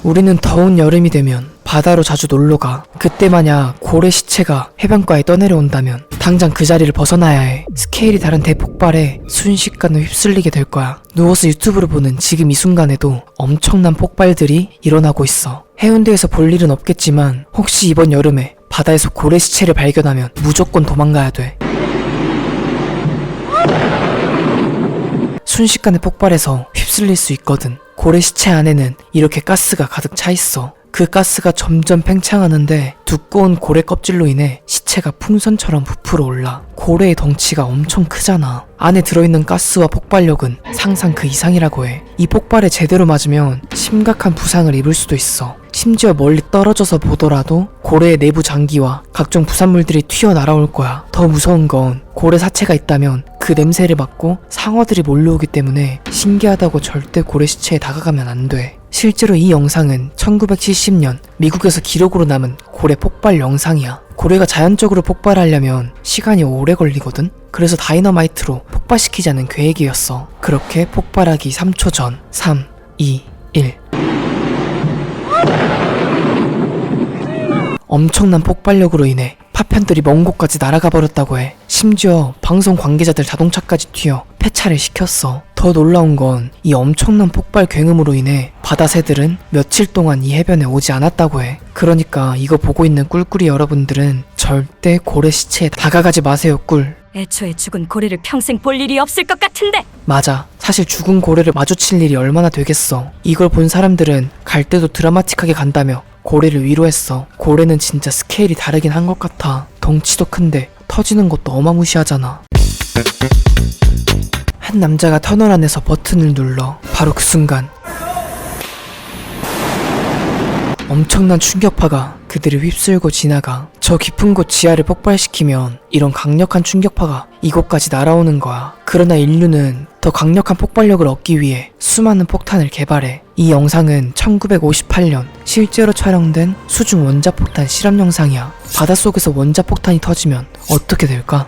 우리는 더운 여름이 되면 바다로 자주 놀러가. 그때 만약 고래 시체가 해변가에 떠내려온다면 당장 그 자리를 벗어나야 해. 스케일이 다른 대폭발에 순식간에 휩쓸리게 될 거야. 누워서 유튜브를 보는 지금 이 순간에도 엄청난 폭발들이 일어나고 있어. 해운대에서 볼 일은 없겠지만 혹시 이번 여름에 바다에서 고래 시체를 발견하면 무조건 도망가야 돼. 순식간에 폭발해서 휩쓸릴 수 있거든. 고래 시체 안에는 이렇게 가스가 가득 차 있어. 그 가스가 점점 팽창하는데 두꺼운 고래 껍질로 인해 시체가 풍선처럼 부풀어 올라. 고래의 덩치가 엄청 크잖아. 안에 들어있는 가스와 폭발력은 상상 그 이상이라고 해. 이 폭발에 제대로 맞으면 심각한 부상을 입을 수도 있어. 심지어 멀리 떨어져서 보더라도 고래의 내부 장기와 각종 부산물들이 튀어나올 거야. 더 무서운 건 고래 사체가 있다면 그 냄새를 맡고 상어들이 몰려오기 때문에 신기하다고 절대 고래 시체에 다가가면 안 돼. 실제로 이 영상은 1970년 미국에서 기록으로 남은 고래 폭발 영상이야. 고래가 자연적으로 폭발하려면 시간이 오래 걸리거든? 그래서 다이너마이트로 폭발시키자는 계획이었어. 그렇게 폭발하기 3초 전 3, 2, 1 엄청난 폭발력으로 인해 파편들이 먼 곳까지 날아가 버렸다고 해. 심지어 방송 관계자들 자동차까지 튀어 폐차를 시켰어. 더 놀라운 건 이 엄청난 폭발 굉음으로 인해 바다새들은 며칠 동안 이 해변에 오지 않았다고 해. 그러니까 이거 보고 있는 꿀꿀이 여러분들은 절대 고래 시체에 다가가지 마세요, 꿀. 애초에 죽은 고래를 평생 볼 일이 없을 것 같은데. 맞아. 사실 죽은 고래를 마주칠 일이 얼마나 되겠어. 이걸 본 사람들은 갈 때도 드라마틱하게 간다며 고래를 위로했어. 고래는 진짜 스케일이 다르긴 한 것 같아. 덩치도 큰데 터지는 것도 어마무시하잖아. 한 남자가 터널 안에서 버튼을 눌러. 바로 그 순간 엄청난 충격파가 그들을 휩쓸고 지나가. 저 깊은 곳 지하를 폭발시키면 이런 강력한 충격파가 이곳까지 날아오는 거야. 그러나 인류는 더 강력한 폭발력을 얻기 위해 수많은 폭탄을 개발해. 이 영상은 1958년 실제로 촬영된 수중 원자폭탄 실험 영상이야. 바닷속에서 원자폭탄이 터지면 어떻게 될까?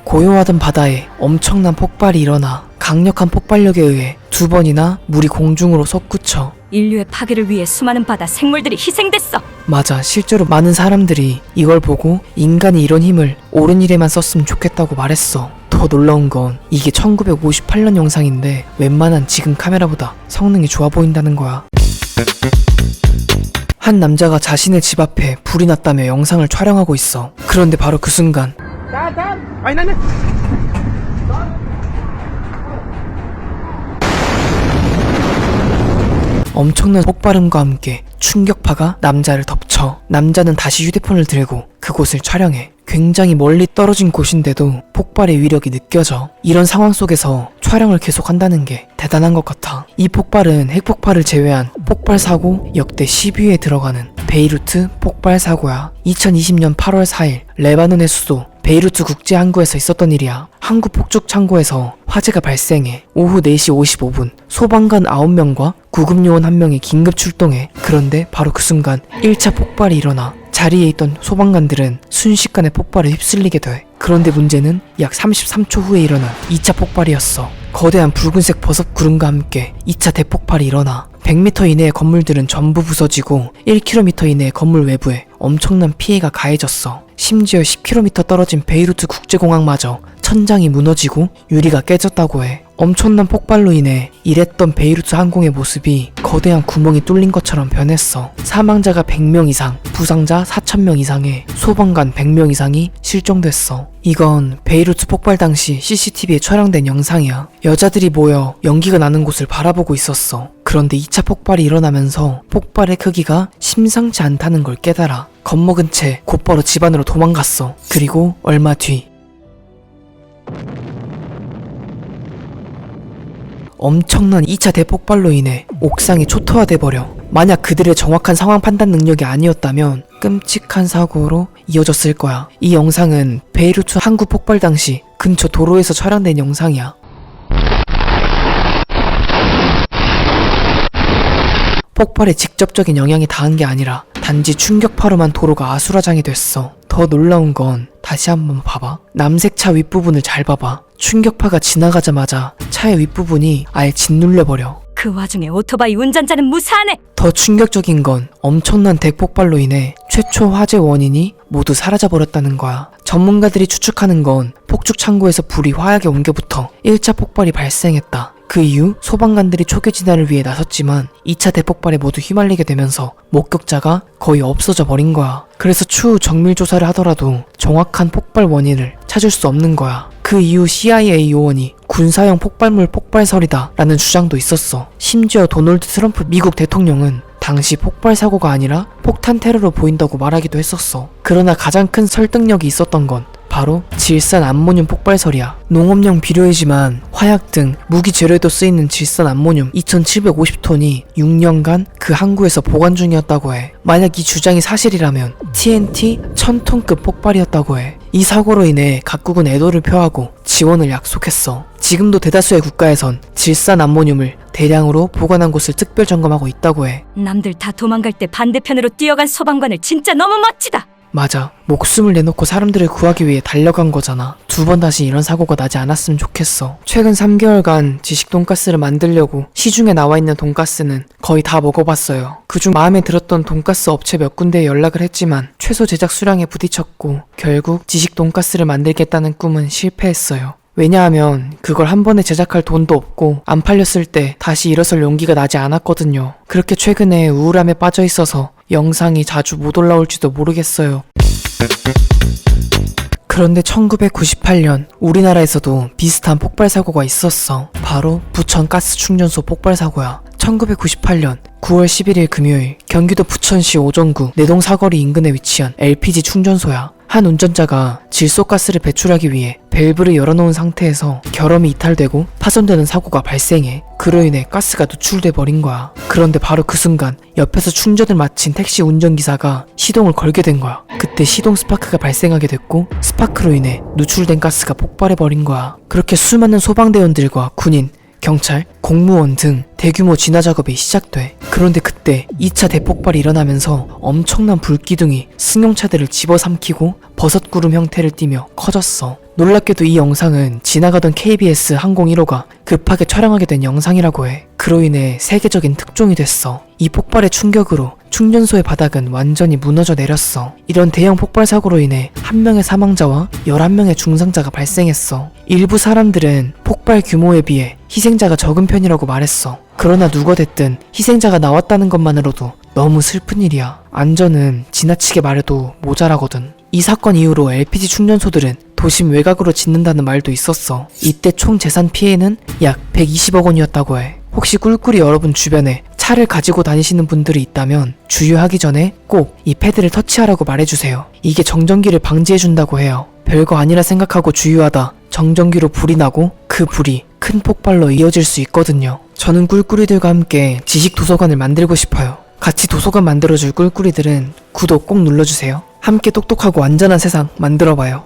고요하던 바다에 엄청난 폭발이 일어나. 강력한 폭발력에 의해 2번이나 물이 공중으로 솟구쳐. 인류의 파괴를 위해 수많은 바다 생물들이 희생됐어. 맞아. 실제로 많은 사람들이 이걸 보고 인간이 이런 힘을 옳은 일에만 썼으면 좋겠다고 말했어. 더 놀라운 건 이게 1958년 영상인데 웬만한 지금 카메라보다 성능이 좋아 보인다는 거야. 한 남자가 자신의 집 앞에 불이 났다며 영상을 촬영하고 있어. 그런데 바로 그 순간 엄청난 폭발음과 함께 충격파가 남자를 덮쳐. 남자는 다시 휴대폰을 들고 그곳을 촬영해. 굉장히 멀리 떨어진 곳인데도 폭발의 위력이 느껴져. 이런 상황 속에서 촬영을 계속한다는 게 대단한 것 같아. 이 폭발은 핵폭발을 제외한 폭발 사고 역대 10위에 들어가는 베이루트 폭발 사고야. 2020년 8월 4일 레바논의 수도 베이루트 국제항구에서 있었던 일이야. 항구 폭죽 창고에서 화재가 발생해. 오후 4시 55분 소방관 9명과 구급요원 1명이 긴급 출동해. 그런데 바로 그 순간 1차 폭발이 일어나. 자리에 있던 소방관들은 순식간에 폭발에 휩쓸리게 돼. 그런데 문제는 약 33초 후에 일어난 2차 폭발이었어. 거대한 붉은색 버섯 구름과 함께 2차 대폭발이 일어나. 100m 이내의 건물들은 전부 부서지고 1km 이내의 건물 외부에 엄청난 피해가 가해졌어. 심지어 10km 떨어진 베이루트 국제공항마저 천장이 무너지고 유리가 깨졌다고 해. 엄청난 폭발로 인해 일했던 베이루트 항공의 모습이 거대한 구멍이 뚫린 것처럼 변했어. 사망자가 100명 이상, 부상자 4,000명 이상에 소방관 100명 이상이 실종됐어. 이건 베이루트 폭발 당시 CCTV에 촬영된 영상이야. 여자들이 모여 연기가 나는 곳을 바라보고 있었어. 그런데 2차 폭발이 일어나면서 폭발의 크기가 심상치 않다는 걸 깨달아. 겁먹은 채 곧바로 집 안으로 도망갔어. 그리고 얼마 뒤 엄청난 2차 대폭발로 인해 옥상이 초토화돼 버려. 만약 그들의 정확한 상황 판단 능력이 아니었다면 끔찍한 사고로 이어졌을 거야. 이 영상은 베이루트 항구 폭발 당시 근처 도로에서 촬영된 영상이야. 폭발에 직접적인 영향이 닿은 게 아니라 단지 충격파로만 도로가 아수라장이 됐어. 더 놀라운 건 다시 한번 봐봐. 남색 차 윗부분을 잘 봐봐. 충격파가 지나가자마자 차의 윗부분이 아예 짓눌려버려. 그 와중에 오토바이 운전자는 무사하네. 더 충격적인 건 엄청난 대폭발로 인해 최초 화재 원인이 모두 사라져버렸다는 거야. 전문가들이 추측하는 건 폭죽 창고에서 불이 화약에 옮겨붙어 1차 폭발이 발생했다. 그 이후 소방관들이 초기 진화를 위해 나섰지만 2차 대폭발에 모두 휘말리게 되면서 목격자가 거의 없어져 버린 거야. 그래서 추후 정밀 조사를 하더라도 정확한 폭발 원인을 찾을 수 없는 거야. 그 이후 CIA 요원이 군사용 폭발물 폭발설이다 라는 주장도 있었어. 심지어 도널드 트럼프 미국 대통령은 당시 폭발 사고가 아니라 폭탄 테러로 보인다고 말하기도 했었어. 그러나 가장 큰 설득력이 있었던 건 바로 질산 암모늄 폭발설이야. 농업용 비료이지만 화약 등 무기 재료에도 쓰이는 질산 암모늄 2750톤이 6년간 그 항구에서 보관 중이었다고 해. 만약 이 주장이 사실이라면 TNT 1000톤급 폭발이었다고 해. 이 사고로 인해 각국은 애도를 표하고 지원을 약속했어. 지금도 대다수의 국가에선 질산 암모늄을 대량으로 보관한 곳을 특별 점검하고 있다고 해. 남들 다 도망갈 때 반대편으로 뛰어간 소방관을 진짜 너무 멋지다. 맞아. 목숨을 내놓고 사람들을 구하기 위해 달려간 거잖아. 두 번 다시 이런 사고가 나지 않았으면 좋겠어. 최근 3개월간 지식 돈가스를 만들려고 시중에 나와 있는 돈가스는 거의 다 먹어봤어요. 그중 마음에 들었던 돈가스 업체 몇 군데에 연락을 했지만 최소 제작 수량에 부딪혔고 결국 지식 돈가스를 만들겠다는 꿈은 실패했어요. 왜냐하면 그걸 한 번에 제작할 돈도 없고 안 팔렸을 때 다시 일어설 용기가 나지 않았거든요. 그렇게 최근에 우울함에 빠져 있어서 영상이 자주 못 올라올지도 모르겠어요. 그런데 1998년 우리나라에서도 비슷한 폭발 사고가 있었어. 바로 부천 가스 충전소 폭발 사고야. 1998년 9월 11일 금요일 경기도 부천시 오정구 내동 사거리 인근에 위치한 LPG 충전소야. 한 운전자가 질소가스를 배출하기 위해 밸브를 열어놓은 상태에서 결함이 이탈되고 파손되는 사고가 발생해 그로 인해 가스가 누출돼 버린 거야. 그런데 바로 그 순간 옆에서 충전을 마친 택시 운전기사가 시동을 걸게 된 거야. 그때 시동 스파크가 발생하게 됐고 스파크로 인해 누출된 가스가 폭발해 버린 거야. 그렇게 수많은 소방대원들과 군인, 경찰, 공무원 등 대규모 진화 작업이 시작돼. 그런데 그때 2차 대폭발이 일어나면서 엄청난 불기둥이 승용차들을 집어삼키고 버섯구름 형태를 띠며 커졌어. 놀랍게도 이 영상은 지나가던 KBS 항공 1호가 급하게 촬영하게 된 영상이라고 해. 그로 인해 세계적인 특종이 됐어. 이 폭발의 충격으로 충전소의 바닥은 완전히 무너져 내렸어. 이런 대형 폭발 사고로 인해 1명의 사망자와 11명의 중상자가 발생했어. 일부 사람들은 폭발 규모에 비해 희생자가 적은 편이라고 말했어. 그러나 누가 됐든 희생자가 나왔다는 것만으로도 너무 슬픈 일이야. 안전은 지나치게 말해도 모자라거든. 이 사건 이후로 LPG 충전소들은 도심 외곽으로 짓는다는 말도 있었어. 이때 총 재산 피해는 약 120억 원이었다고 해. 혹시 꿀꿀이 여러분 주변에 차를 가지고 다니시는 분들이 있다면 주유하기 전에 꼭 이 패드를 터치하라고 말해주세요. 이게 정전기를 방지해준다고 해요. 별거 아니라 생각하고 주유하다 정전기로 불이 나고 그 불이 큰 폭발로 이어질 수 있거든요. 저는 꿀꿀이들과 함께 지식 도서관을 만들고 싶어요. 같이 도서관 만들어줄 꿀꿀이들은 구독 꼭 눌러주세요. 함께 똑똑하고 안전한 세상 만들어봐요.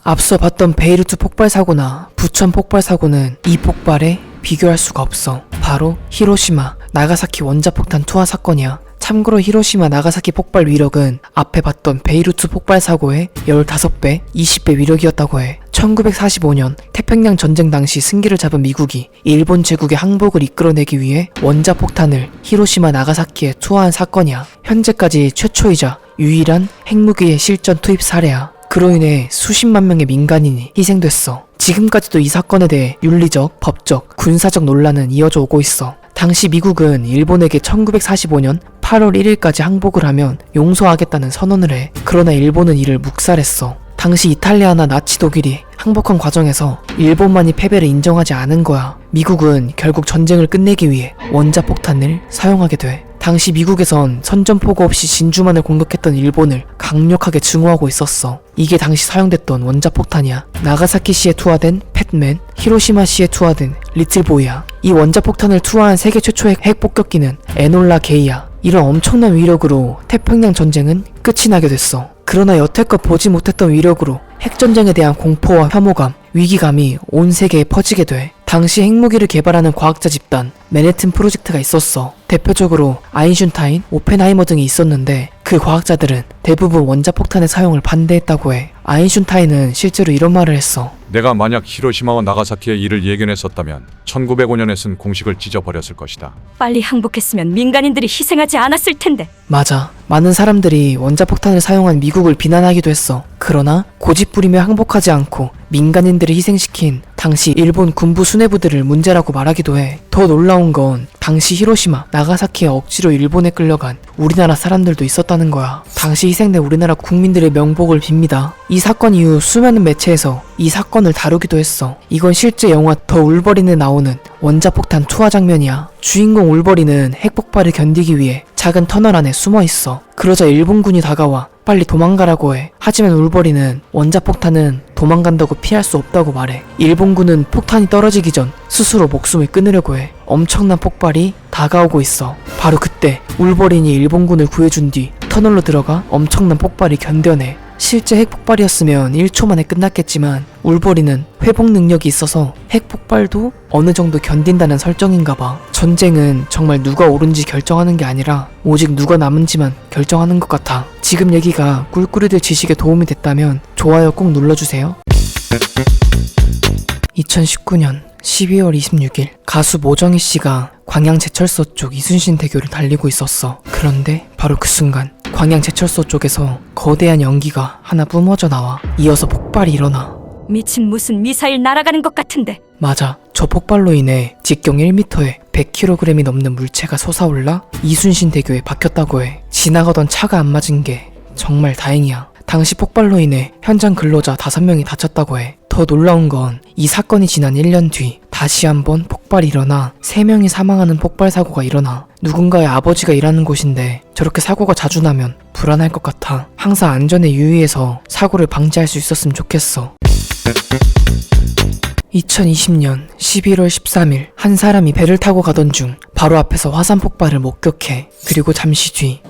앞서 봤던 베이루트 폭발 사고나 부천 폭발 사고는 이 폭발에 비교할 수가 없어. 바로 히로시마, 나가사키 원자폭탄 투하 사건이야. 참고로 히로시마 나가사키 폭발 위력은 앞에 봤던 베이루트 폭발 사고의 15배, 20배 위력이었다고 해. 1945년 태평양 전쟁 당시 승기를 잡은 미국이 일본 제국의 항복을 이끌어내기 위해 원자폭탄을 히로시마 나가사키에 투하한 사건이야. 현재까지 최초이자 유일한 핵무기의 실전 투입 사례야. 그로 인해 수십만 명의 민간인이 희생됐어. 지금까지도 이 사건에 대해 윤리적, 법적, 군사적 논란은 이어져 오고 있어. 당시 미국은 일본에게 1945년 8월 1일까지 항복을 하면 용서하겠다는 선언을 해. 그러나 일본은 이를 묵살했어. 당시 이탈리아나 나치 독일이 항복한 과정에서 일본만이 패배를 인정하지 않은 거야. 미국은 결국 전쟁을 끝내기 위해 원자폭탄을 사용하게 돼. 당시 미국에선 선전포고 없이 진주만을 공격했던 일본을 강력하게 증오하고 있었어. 이게 당시 사용됐던 원자폭탄이야. 나가사키시에 투하된 팻맨, 히로시마시에 투하된 리틀보이야. 이 원자폭탄을 투하한 세계 최초의 핵폭격기는 에놀라 게이야. 이런 엄청난 위력으로 태평양 전쟁은 끝이 나게 됐어. 그러나 여태껏 보지 못했던 위력으로 핵전쟁에 대한 공포와 혐오감, 위기감이 온 세계에 퍼지게 돼. 당시 핵무기를 개발하는 과학자 집단 맨해튼 프로젝트가 있었어. 대표적으로 아인슈타인, 오펜하이머 등이 있었는데 그 과학자들은 대부분 원자폭탄의 사용을 반대했다고 해. 아인슈타인은 실제로 이런 말을 했어. 내가 만약 히로시마와 나가사키의 일을 예견했었다면 1905년에 쓴 공식을 찢어버렸을 것이다. 빨리 항복했으면 민간인들이 희생하지 않았을 텐데. 맞아. 많은 사람들이 원자폭탄을 사용한 미국을 비난하기도 했어. 그러나 고집부리며 항복하지 않고 민간인들을 희생시킨 당시 일본 군부 수뇌부들을 문제라고 말하기도 해. 더 놀라운 건 당시 히로시마, 나가사키에 억지로 일본에 끌려간 우리나라 사람들도 있었다는 거야. 당시 희생된 우리나라 국민들의 명복을 빕니다. 이 사건 이후 수많은 매체에서 이 사건을 다루기도 했어. 이건 실제 영화 더 울버린에 나오는 원자폭탄 투하 장면이야. 주인공 울버린은 핵폭발을 견디기 위해 작은 터널 안에 숨어 있어. 그러자 일본군이 다가와 빨리 도망가라고 해. 하지만 울버린은 원자폭탄은 도망간다고 피할 수 없다고 말해. 일본군은 폭탄이 떨어지기 전 스스로 목숨을 끊으려고 해. 엄청난 폭발이 다가오고 있어. 바로 그때 울버린이 일본군을 구해준 뒤 터널로 들어가 엄청난 폭발을 견뎌내. 실제 핵폭발이었으면 1초 만에 끝났겠지만 울버린은 회복 능력이 있어서 핵폭발도 어느 정도 견딘다는 설정인가봐. 전쟁은 정말 누가 옳은지 결정하는 게 아니라 오직 누가 남은지만 결정하는 것 같아. 지금 얘기가 꿀꿀이들 지식에 도움이 됐다면 좋아요 꼭 눌러주세요. 2019년 12월 26일 가수 모정희 씨가 광양제철소 쪽 이순신 대교를 달리고 있었어. 그런데 바로 그 순간 광양제철소 쪽에서 거대한 연기가 하나 뿜어져 나와. 이어서 폭발이 일어나. 미친 무슨 미사일 날아가는 것 같은데. 맞아. 저 폭발로 인해 직경 1m에 100kg이 넘는 물체가 솟아올라 이순신 대교에 박혔다고 해. 지나가던 차가 안 맞은 게 정말 다행이야. 당시 폭발로 인해 현장 근로자 5명이 다쳤다고 해. 더 놀라운 건 이 사건이 지난 1년 뒤 다시 한번 폭발이 일어나 3명이 사망하는 폭발 사고가 일어나. 누군가의 아버지가 일하는 곳인데 저렇게 사고가 자주 나면 불안할 것 같아. 항상 안전에 유의해서 사고를 방지할 수 있었으면 좋겠어. 2020년 11월 13일 한 사람이 배를 타고 가던 중 바로 앞에서 화산 폭발을 목격해. 그리고 잠시 뒤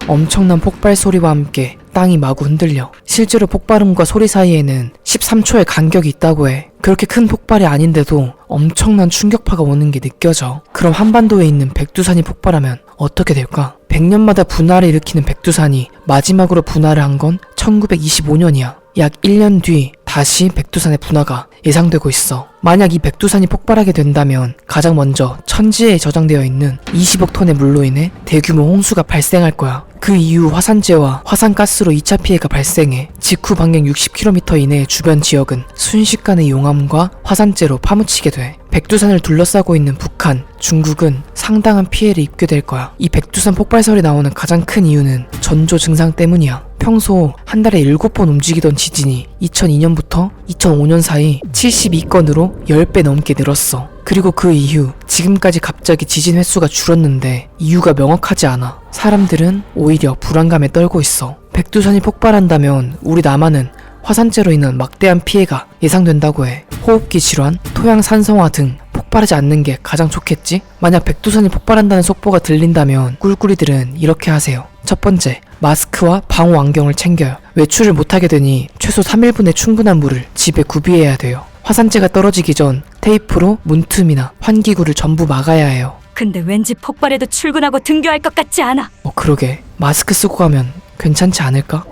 엄청난 폭발 소리와 함께 땅이 마구 흔들려. 실제로 폭발음과 소리 사이에는 13초의 간격이 있다고 해. 그렇게 큰 폭발이 아닌데도 엄청난 충격파가 오는 게 느껴져. 그럼 한반도에 있는 백두산이 폭발하면 어떻게 될까? 100년마다 분화를 일으키는 백두산이 마지막으로 분화를 한 건 1925년이야. 약 1년 뒤 다시 백두산의 분화가 예상되고 있어. 만약 이 백두산이 폭발하게 된다면 가장 먼저 천지에 저장되어 있는 20억 톤의 물로 인해 대규모 홍수가 발생할 거야. 그 이후 화산재와 화산가스로 2차 피해가 발생해 직후 반경 60km 이내의 주변 지역은 순식간에 용암과 화산재로 파묻히게 돼. 백두산을 둘러싸고 있는 북한, 중국은 상당한 피해를 입게 될 거야. 이 백두산 폭발설이 나오는 가장 큰 이유는 전조 증상 때문이야. 평소 한 달에 7번 움직이던 지진이 2002년부터 2005년 사이 72건으로 10배 넘게 늘었어. 그리고 그 이후 지금까지 갑자기 지진 횟수가 줄었는데 이유가 명확하지 않아. 사람들은 오히려 불안감에 떨고 있어. 백두산이 폭발한다면 우리 남한은 화산재로 인한 막대한 피해가 예상된다고 해. 호흡기 질환, 토양 산성화 등 폭발하지 않는 게 가장 좋겠지? 만약 백두산이 폭발한다는 속보가 들린다면 꿀꿀이들은 이렇게 하세요. 첫 번째, 마스크와 방호 안경을 챙겨요. 외출을 못하게 되니 최소 3일분의 충분한 물을 집에 구비해야 돼요. 화산재가 떨어지기 전 테이프로 문틈이나 환기구를 전부 막아야 해요. 근데 왠지 폭발해도 출근하고 등교할 것 같지 않아. 그러게. 마스크 쓰고 가면 괜찮지 않을까?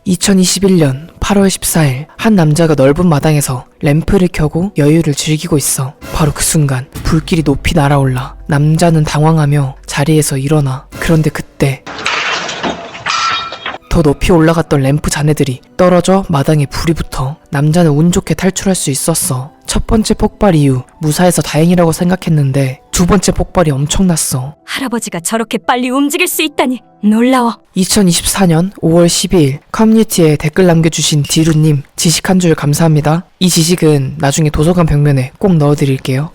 2021년 8월 14일 한 남자가 넓은 마당에서 램프를 켜고 여유를 즐기고 있어. 바로 그 순간 불길이 높이 날아올라. 남자는 당황하며 자리에서 일어나. 그런데 그때 더 높이 올라갔던 램프 잔해들이 떨어져 마당에 불이 붙어. 남자는 운 좋게 탈출할 수 있었어. 첫 번째 폭발 이후 무사해서 다행이라고 생각했는데 두 번째 폭발이 엄청났어. 할아버지가 저렇게 빨리 움직일 수 있다니 놀라워. 2024년 5월 12일 커뮤니티에 댓글 남겨주신 디루님 지식 한 줄 감사합니다. 이 지식은 나중에 도서관 벽면에 꼭 넣어드릴게요.